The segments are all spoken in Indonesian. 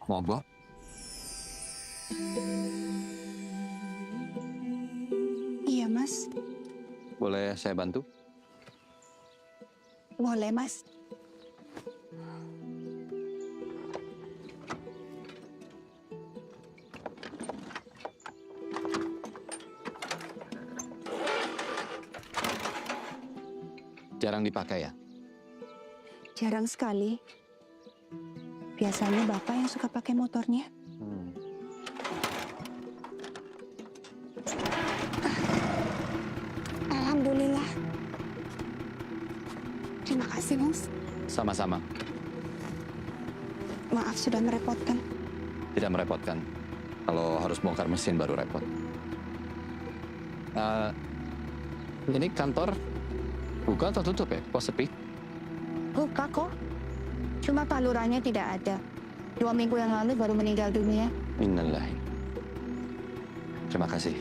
Mogok? Iya, Mas. Boleh saya bantu? Boleh, Mas. Jarang dipakai ya? Jarang sekali. Biasanya Bapak yang suka pakai motornya. Alhamdulillah. Terima kasih, Mas. Sama-sama. Maaf sudah merepotkan. Tidak merepotkan. Kalau harus bongkar mesin baru repot. Ini kantor buka atau tutup ya? Kok sepi? Buka kok. Cuma Pak Lurahnya tidak ada. 2 minggu yang lalu baru meninggal dunia. Innalillahi. Terima kasih.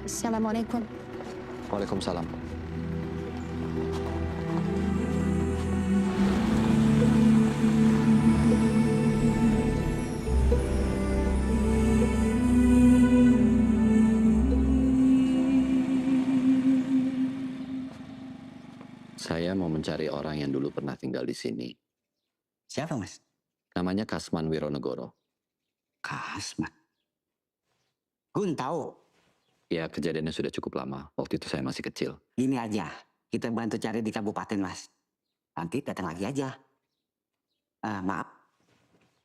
Assalamualaikum. Waalaikumsalam. Saya mau mencari orang yang dulu pernah tinggal di sini. Siapa, Mas? Namanya Kasman Wironegoro. Kasman. Gun tahu. Ya, kejadiannya sudah cukup lama. Waktu itu saya masih kecil. Gini aja, kita bantu cari di kabupaten, Mas. Nanti datang lagi aja. Maaf,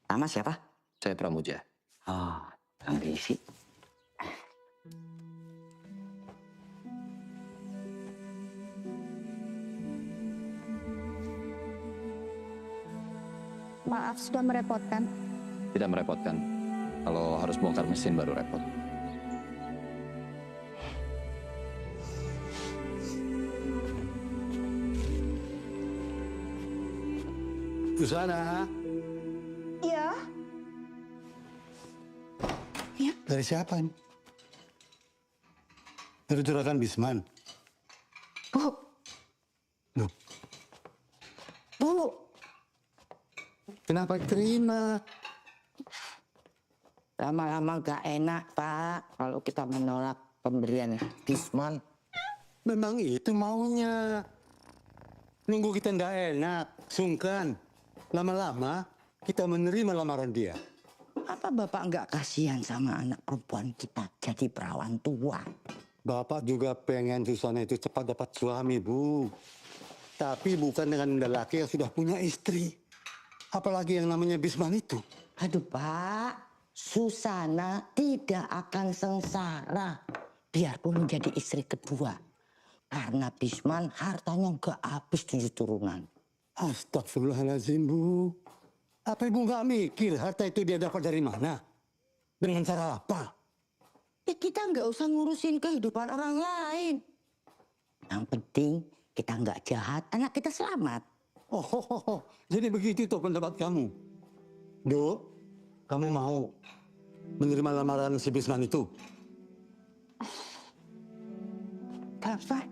nama siapa? Saya Pramuja. Oh, permisi. Maaf sudah merepotkan. Tidak merepotkan. Kalau harus bongkar mesin baru repot. Susana, Iya. Ya, dari siapa ini? Dari Juragan Bisman. Bu. Loh, Bu. kenapa terima? Lama-lama gak enak, Pak, kalau kita menolak pemberian Bisman. Memang itu maunya. Nunggu kita ndak enak, sungkan. Lama-lama kita menerima lamaran dia. Apa Bapak nggak kasihan sama anak perempuan kita jadi perawan tua? Bapak juga pengen Susana itu cepat dapat suami, Bu. Tapi bukan dengan lelaki yang sudah punya istri. Apalagi yang namanya Bisman itu. Aduh, Pak, Susana tidak akan sengsara biarpun menjadi istri kedua. Karena Bisman hartanya nggak habis 7 turunan. Astagfirullahaladzim, Bu. Apa Ibu nggak mikir harta itu dia dapat dari mana? Dengan cara apa? Ya kita nggak usah ngurusin kehidupan orang lain. Yang penting kita nggak jahat, anak kita selamat. Oh, jadi begitu tuh pendapat kamu. Do, kamu mau menerima lamaran si Bisman itu? Bapak.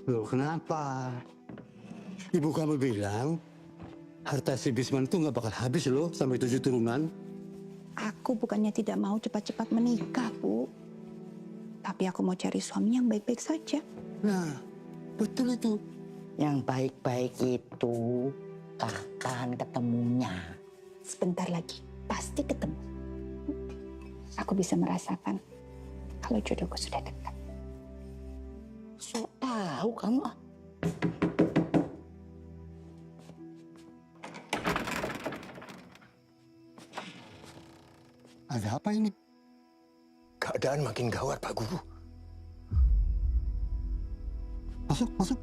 Loh, kenapa? Ibu kamu bilang harta si Bisman itu nggak bakal habis loh sampai 7 turunan. Aku bukannya tidak mau cepat-cepat menikah, Bu. Tapi aku mau cari suami yang baik-baik saja. Nah, betul itu. Yang baik-baik itu kapan ketemunya? Sebentar lagi, pasti ketemu. Aku bisa merasakan kalau jodohku sudah dekat. Sok tahu kamu ah. Ada apa ini? Keadaan makin gawat, Pak Guru. Masuk, masuk.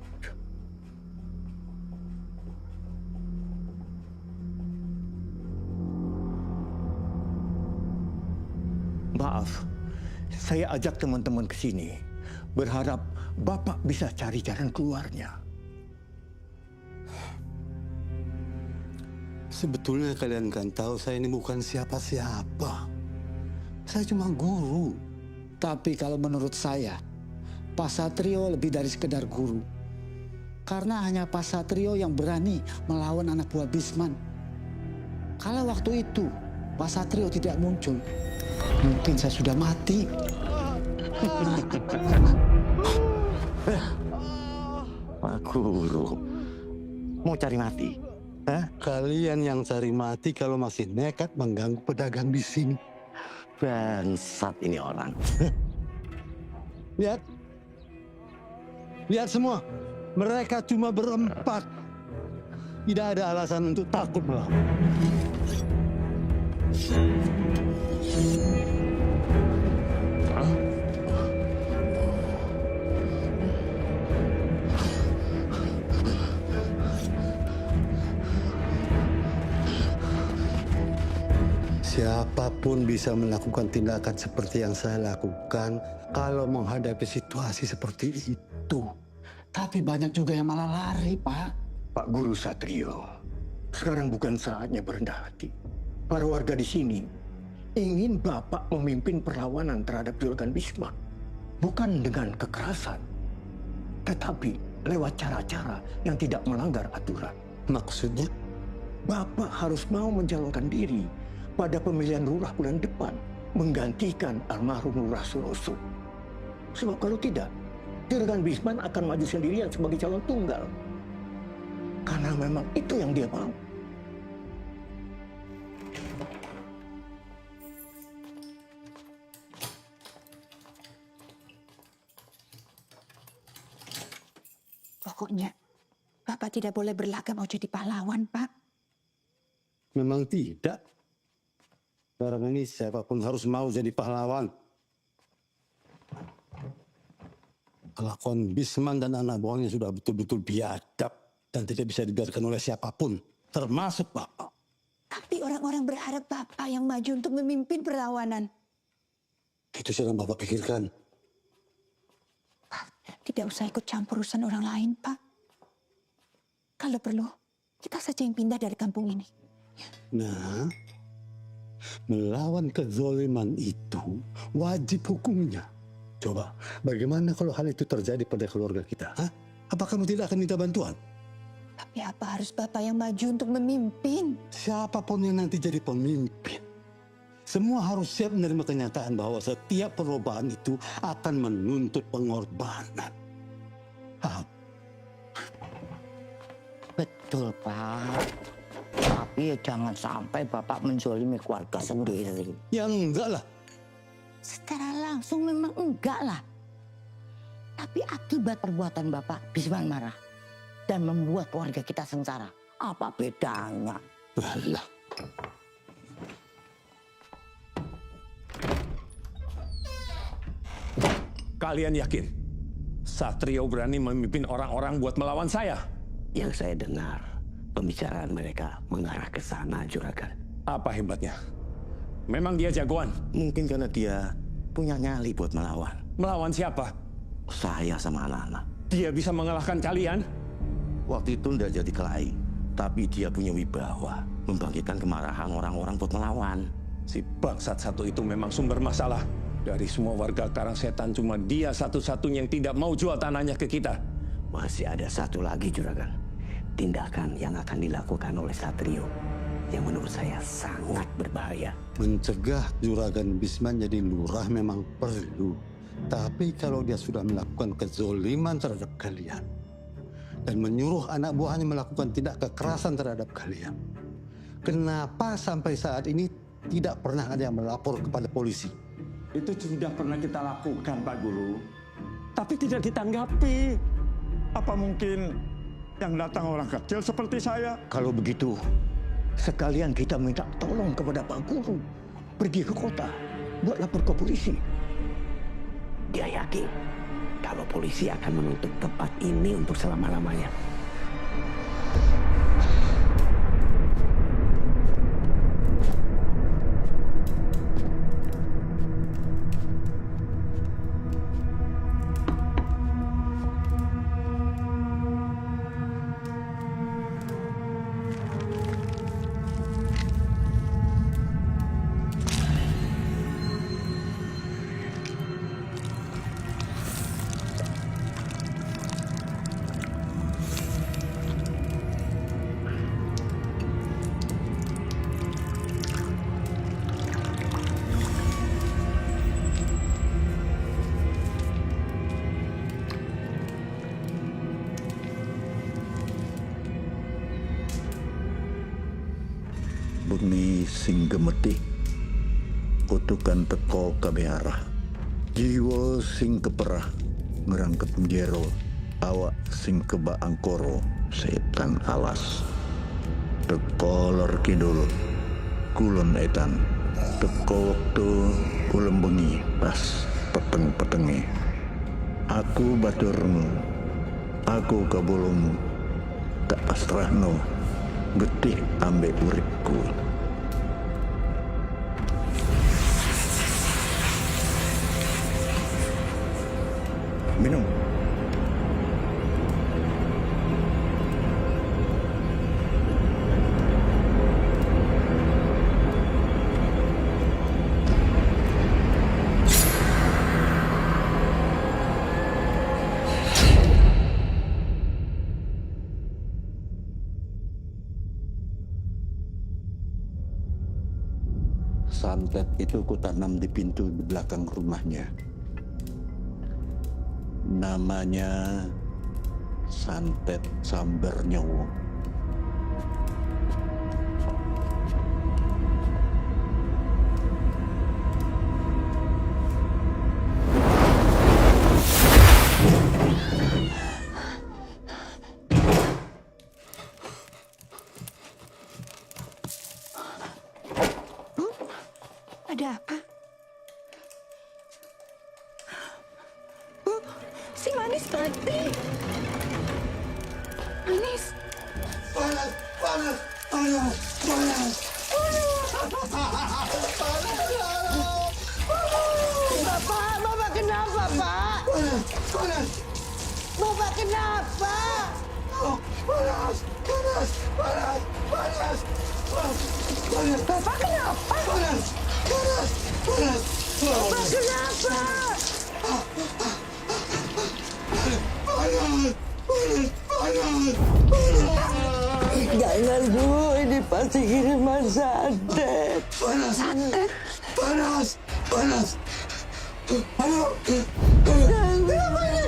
Maaf, saya ajak teman-teman ke sini, berharap Bapak bisa cari jalan keluarnya. Sebetulnya kalian kan tahu saya ini bukan siapa-siapa. Saya cuma guru. Tapi kalau menurut saya, Pak Satrio lebih dari sekedar guru. Karena hanya Pak Satrio yang berani melawan anak buah Bisman. Kalau waktu itu Pak Satrio tidak muncul, mungkin saya sudah mati. Pak Guru, mau cari mati? Hah? Kalian yang cari mati kalau masih nekat mengganggu pedagang di sini. Bangsat ini orang. Lihat. Lihat semua. Mereka cuma berempat. Tidak ada alasan untuk takut melawan. Siapapun bisa melakukan tindakan seperti yang saya lakukan kalau menghadapi situasi seperti itu. Tapi banyak juga yang malah lari, Pak. Pak Guru Satrio, sekarang bukan saatnya berendah hati. Para warga di sini ingin Bapak memimpin perlawanan terhadap Juragan Bisma. Bukan dengan kekerasan, tetapi lewat cara-cara yang tidak melanggar aturan. Maksudnya? Bapak harus mau mencalonkan diri pada pemilihan lurah bulan depan, menggantikan almarhum Lurah Suroso. Sebab kalau tidak, Juragan Bisman akan maju sendirian sebagai calon tunggal. Karena memang itu yang dia mau. Pokoknya, Bapak tidak boleh berlagak mau jadi pahlawan, Pak. Memang tidak. Sekarang ini siapapun harus mau jadi pahlawan. Kelakuan Bisman dan anak buahnya sudah betul-betul biadab dan tidak bisa dibiarkan oleh siapapun, termasuk Bapak. Tapi orang-orang berharap Bapak yang maju untuk memimpin perlawanan. Itu sedang Bapak pikirkan. Tidak usah ikut campur urusan orang lain, Pak. Kalau perlu, kita saja yang pindah dari kampung ini. Nah, melawan kezoliman itu wajib hukumnya. Coba, bagaimana kalau hal itu terjadi pada keluarga kita? Hah? Apa kamu tidak akan minta bantuan? Tapi apa harus Bapak yang maju untuk memimpin? Siapapun yang nanti jadi pemimpin, semua harus siap menerima kenyataan bahwa setiap perubahan itu akan menuntut pengorbanan. Paham? Betul, Pak. Tapi jangan sampai Bapak menzolimi keluarga sendiri. Ya enggak lah. Secara langsung memang enggak lah. Tapi akibat perbuatan Bapak, Bisman marah. Dan membuat keluarga kita sengsara. Apa bedanya? Alah. Kalian yakin Satrio berani memimpin orang-orang buat melawan saya? Yang saya dengar, pembicaraan mereka mengarah ke sana, Juragan. Apa hebatnya? Memang dia jagoan? Mungkin karena dia punya nyali buat melawan. Melawan siapa? Saya sama anak-anak. Dia bisa mengalahkan kalian? Waktu itu ndak jadi kelahi, tapi dia punya wibawa, membangkitkan kemarahan orang-orang buat melawan. Si bangsat satu itu memang sumber masalah. Dari semua warga Karangsetan cuma dia satu-satunya yang tidak mau jual tanahnya ke kita. Masih ada satu lagi, Juragan. Tindakan yang akan dilakukan oleh Satrio yang menurut saya sangat berbahaya. Mencegah Juragan Bisman jadi lurah memang perlu. Tapi kalau dia sudah melakukan kezoliman terhadap kalian dan menyuruh anak buahnya melakukan tindak kekerasan terhadap kalian, kenapa sampai saat ini tidak pernah ada yang melapor kepada polisi? Itu sudah pernah kita lakukan, Pak Guru. Tapi tidak ditanggapi. Apa mungkin yang datang orang kecil seperti saya? Kalau begitu, sekalian kita minta tolong kepada Pak Guru. Pergi ke kota, buat lapor ke polisi. Dia yakin kalau polisi akan menutup tempat ini untuk selama-lamanya. bengi sing gemetih, kutukan teko kabeh arah. Jiwa sing keperah ngerangkep jero, awak sing keba angkoro, setan alas. Teko lor kidul, kulon etan. Teko waktu kulon bengi pas peteng-petenge. Aku baturmu, aku kabulungmu, tak pasrahno, getih ambek uripku. Minum. Santet itu kutanam di pintu di belakang rumahnya. Namanya santet sambar nyawa. Ada apa? Oh, si Manis mati. Manis. Panas, panas, panas, panas. Bapak kenapa, Pak? Panas, panas. Bapak kenapa? Panas, panas, panas, panas, panas. Bapak kenapa? Panas, panas, panas. Bapak kenapa? Panas, panas, panas, panas. Jangan dulu, ini pasti kiriman santet. Panas, panas, panas. Aduh. Kenapa ini?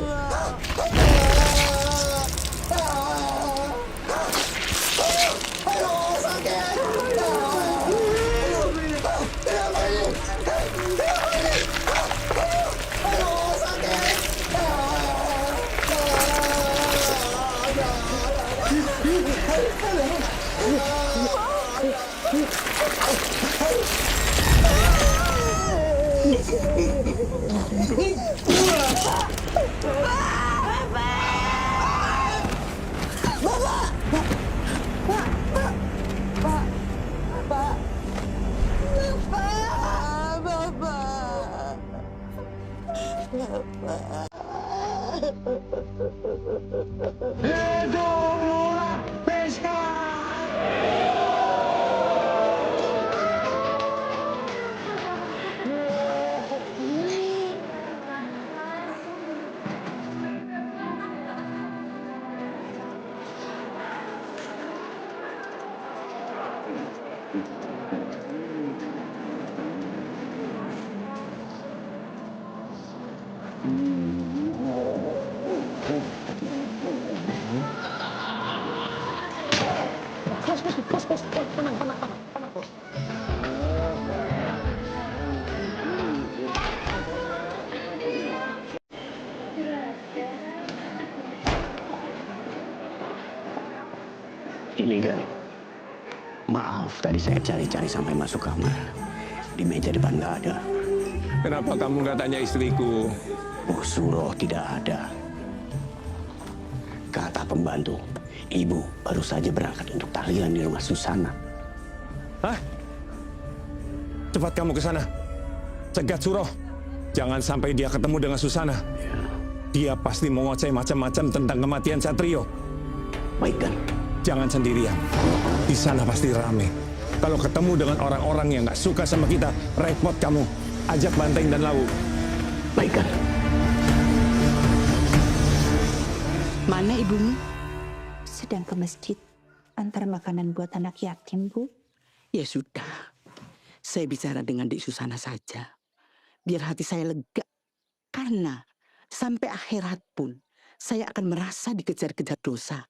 Ini kan, maaf tadi saya cari-cari sampai masuk kamar. Di meja depan nggak ada. Kenapa kamu nggak tanya istriku? Oh, Suroh tidak ada. Kata pembantu, ibu baru saja berangkat untuk tahlilan di rumah Susana. Hah? Cepat kamu ke sana. Cegat Suroh. Jangan sampai dia ketemu dengan Susana. Dia pasti mengoceh macam-macam tentang kematian Satrio. Baik kan? Jangan sendirian. Di sana pasti rame. Kalau ketemu dengan orang-orang yang nggak suka sama kita, repot kamu. Ajak Banteng dan Lawu. Baik kan? Mana ibumu? Sedang ke masjid. Antar makanan buat anak yatim, Bu. Ya sudah, saya bicara dengan Dik Susana saja. Biar hati saya lega. Karena sampai akhirat pun, saya akan merasa dikejar-kejar dosa.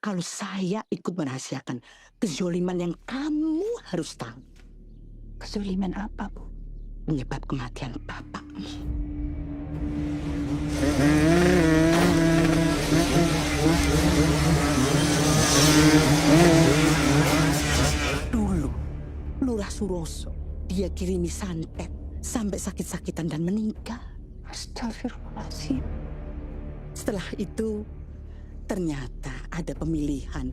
kalau saya ikut merahasiakan kezoliman yang kamu harus tahu. Kezoliman apa, Bu? Penyebab kematian bapakmu. Dulu, Lurah Suroso, dia kirimi santet sampai sakit-sakitan dan meninggal. Astagfirullahaladzim. Setelah itu, ternyata ada pemilihan.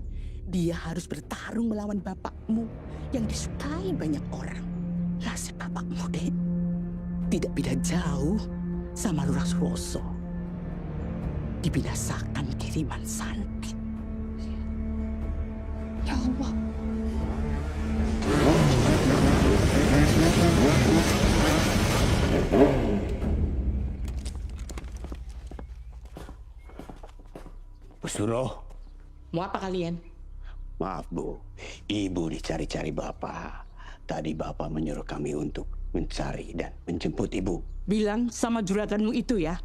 Dia harus bertarung melawan bapakmu yang disukai banyak orang. Nasib bapakmu, Dek, tidak beda jauh sama Lurah Suroso. Dibinasakan kiriman santet. Ya Allah. Bu Suro, Mau apa kalian? maaf Bu, Ibu dicari-cari Bapak. Tadi Bapak menyuruh kami untuk mencari dan menjemput Ibu. Bilang sama juraganmu itu ya.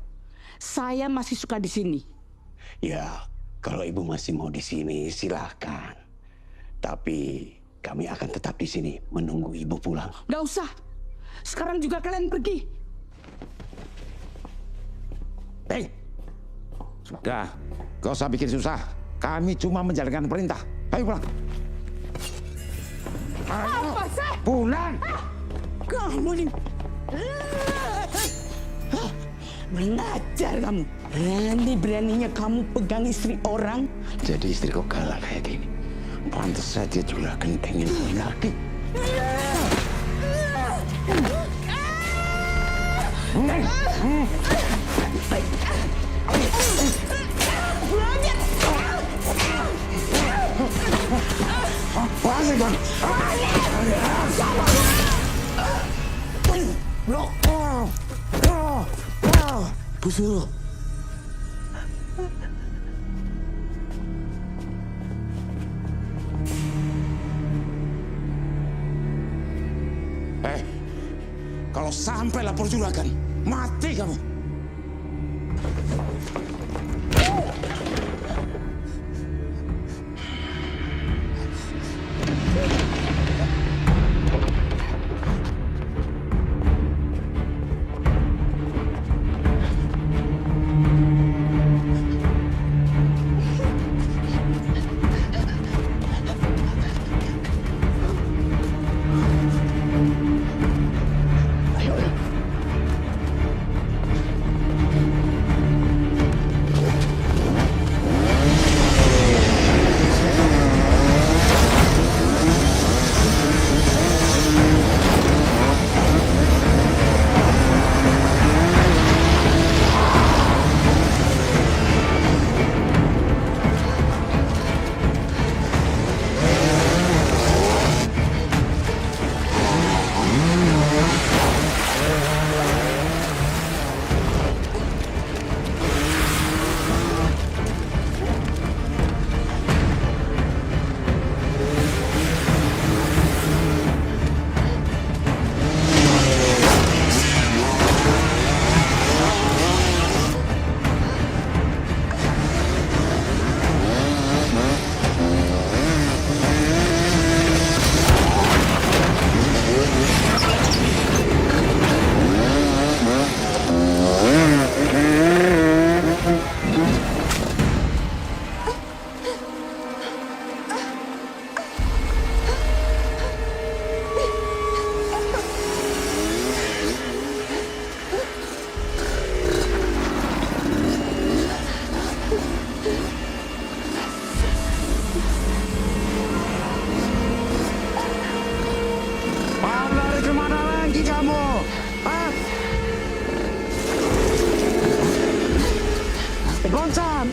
Saya masih suka di sini. Ya, kalau Ibu masih mau di sini, silahkan. Tapi kami akan tetap di sini menunggu Ibu pulang. Gak usah. Sekarang juga kalian pergi. Hei, sudah, gak usah bikin susah. Kami cuma menjalankan perintah. Ayo pulang. Apa sih? Pulang. Kamu nih. Mengajar kamu. Berani-beraninya kamu pegang istri orang. Jadi istri kok galak kayak gini. Pantes saja juga pengen laki. Bu Suro. Kalau sampai lapor juragan, mati kamu. Goncan.